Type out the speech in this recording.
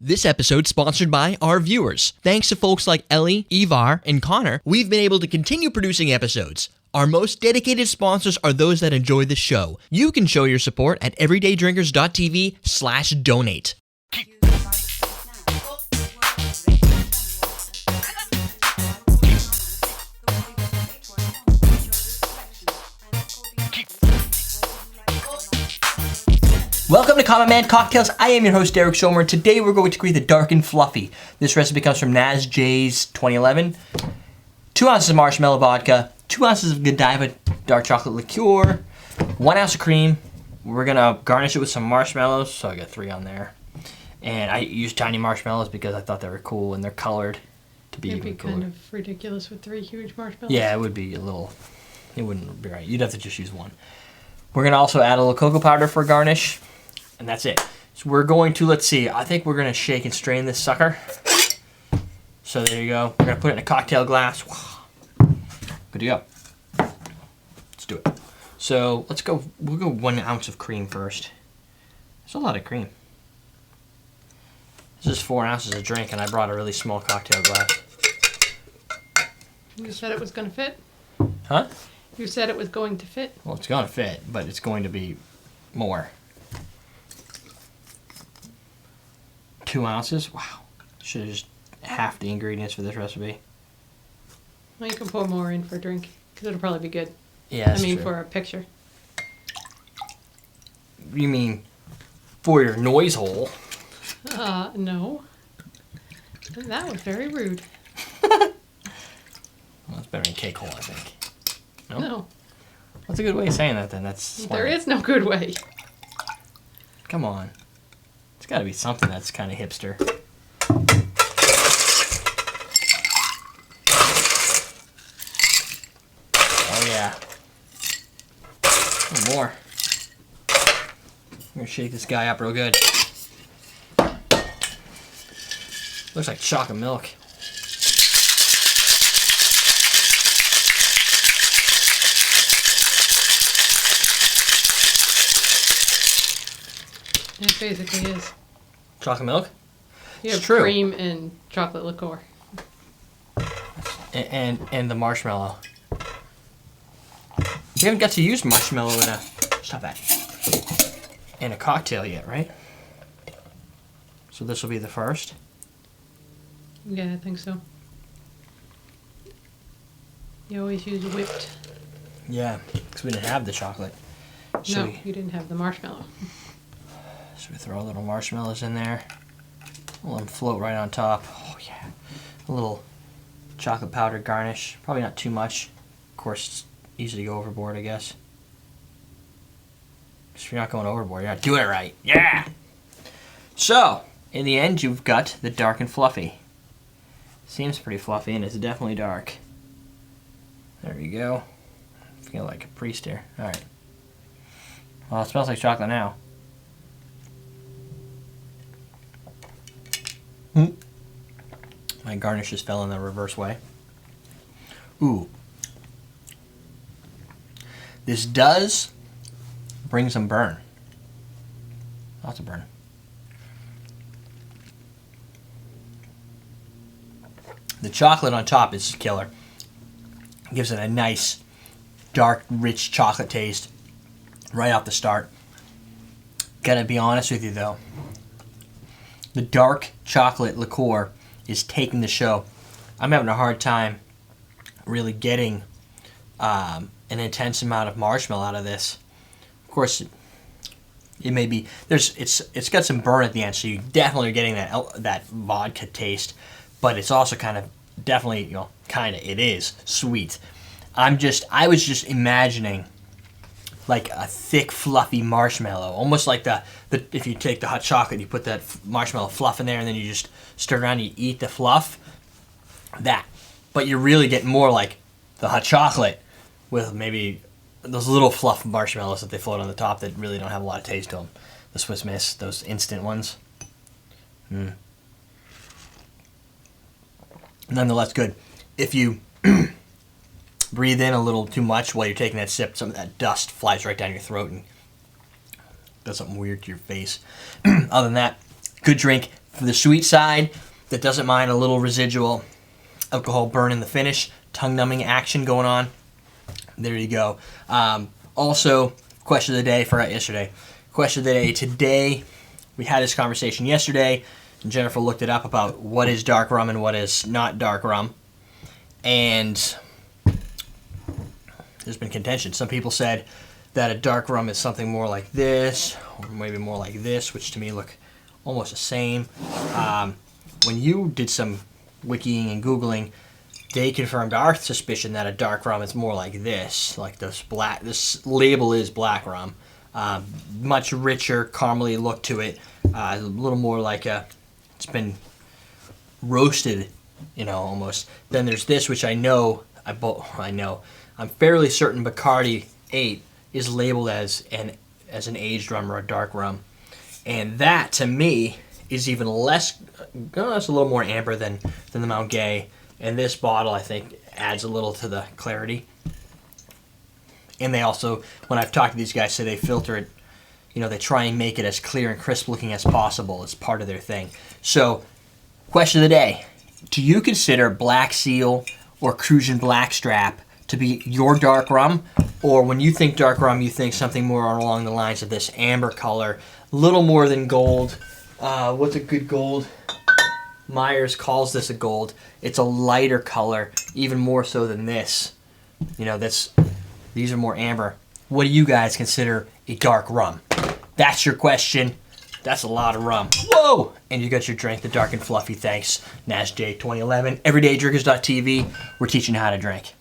This episode sponsored by our viewers. Thanks to folks like Ellie, Ivar, and Connor, we've been able to continue producing episodes. Our most dedicated sponsors are those that enjoy the show. You can show your support at everydaydrinkers.tv/donate. Welcome to Common Man Cocktails. I am your host, Derek Schomer, and today we're going to create the Dark and Fluffy. This recipe comes from Naz J's 2011. 2 ounces of Marshmallow Vodka, 2 ounces of Godiva Dark Chocolate liqueur, 1 ounce of cream. We're going to garnish it with some marshmallows, so I got 3 on there. And I used tiny marshmallows because I thought they were cool, and they're colored to be even cooler. It'd be kind of ridiculous with 3 huge marshmallows. Yeah, it would be a little, it wouldn't be right. You'd have to just use 1. We're going to also add a little cocoa powder for garnish. And that's it. So we're going to, let's see, I think we're going to shake and strain this sucker. So there you go. We're going to put it in a cocktail glass. Good to go. Let's do it. So let's go, we'll go 1 ounce of cream first. That's a lot of cream. This is 4 ounces of drink, and I brought a really small cocktail glass. You said it was going to fit? Huh? You said it was going to fit? Well, it's going to fit, but it's going to be more. 2 ounces? Wow. Should have just half the ingredients for this recipe. Well, you can pour more in for a drink, because it'll probably be good. Yeah, that's true. For a picture. You mean for your noise hole? No. That was very rude. Well, it's better than cake hole, I think. No. What's a good way of saying that, then? That's smart. There is no good way. Come on. It's got to be something that's kind of hipster. Oh, yeah. One more. I'm going to shake this guy up real good. Looks like chocolate milk. It basically is. Chocolate milk? You have It's true. cream and chocolate liqueur. And the marshmallow. We haven't got to use marshmallow in a... Stop that. In a cocktail yet, right? So this will be the first. Yeah, I think so. You always use whipped. Yeah, because we didn't have the chocolate. So No, you didn't have the marshmallow. So we throw a little marshmallows in there. We'll let them float right on top. Oh, yeah. A little chocolate powder garnish. Probably not too much. Of course, it's easy to go overboard, I guess. If you're not going overboard, you're not doing it right. Yeah! So, in the end, you've got the dark and fluffy. Seems pretty fluffy, and it's definitely dark. There we go. I feel like a priest here. Alright. Well, it smells like chocolate now. My garnish just fell in the reverse way. Ooh. This does bring some burn. Lots of burn. The chocolate on top is killer. Gives it a nice, dark, rich chocolate taste right off the start. Gotta be honest with you though. The dark chocolate liqueur is taking the show. I'm having a hard time really getting an intense amount of marshmallow out of this. Of course, it may be it's got some burn at the end, so you definitely are getting that vodka taste, but it's also kind of definitely it is sweet. I was just imagining like a thick, fluffy marshmallow, almost like the if you take the hot chocolate, you put that marshmallow fluff in there, and then you just stir it around, and you eat the fluff. That, but you're really getting more like the hot chocolate with maybe those little fluff marshmallows that they float on the top that really don't have a lot of taste to them. The Swiss Miss, those instant ones. Nonetheless, good. If you breathe in a little too much while you're taking that sip, some of that dust flies right down your throat and does something weird to your face. Other than that, good drink, For the sweet side, that doesn't mind a little residual alcohol burn in the finish, tongue-numbing action going on. There you go. Also, question of the day, forgot yesterday. Question of the day today. We had this conversation yesterday, and Jennifer looked it up about what is dark rum and what is not dark rum. And there's been contention. Some people said that a dark rum is something more like this, or maybe more like this, which to me look almost the same. When you did some wikiing and Googling, they confirmed our suspicion that a dark rum is more like this, like this label is black rum. Much richer, caramely look to it, a little more like it's been roasted, almost. Then there's this, which I'm fairly certain Bacardi 8 is labeled as an aged rum or a dark rum. And that, to me, is even less, it's a little more amber than the Mount Gay. And this bottle, I think, adds a little to the clarity. And they also, when I've talked to these guys, say they filter it, they try and make it as clear and crisp looking as possible. It's part of their thing. So, question of the day. Do you consider Black Seal or Cruisin' Blackstrap to be your dark rum? Or when you think dark rum, you think something more along the lines of this amber color, a little more than gold. What's a good gold? Myers calls this a gold. It's a lighter color, even more so than this. These are more amber. What do you guys consider a dark rum? That's your question. That's a lot of rum. Whoa! And you got your drink, the dark and fluffy. Thanks, NASJ 2011. EverydayDrinkers.tv. We're teaching you how to drink.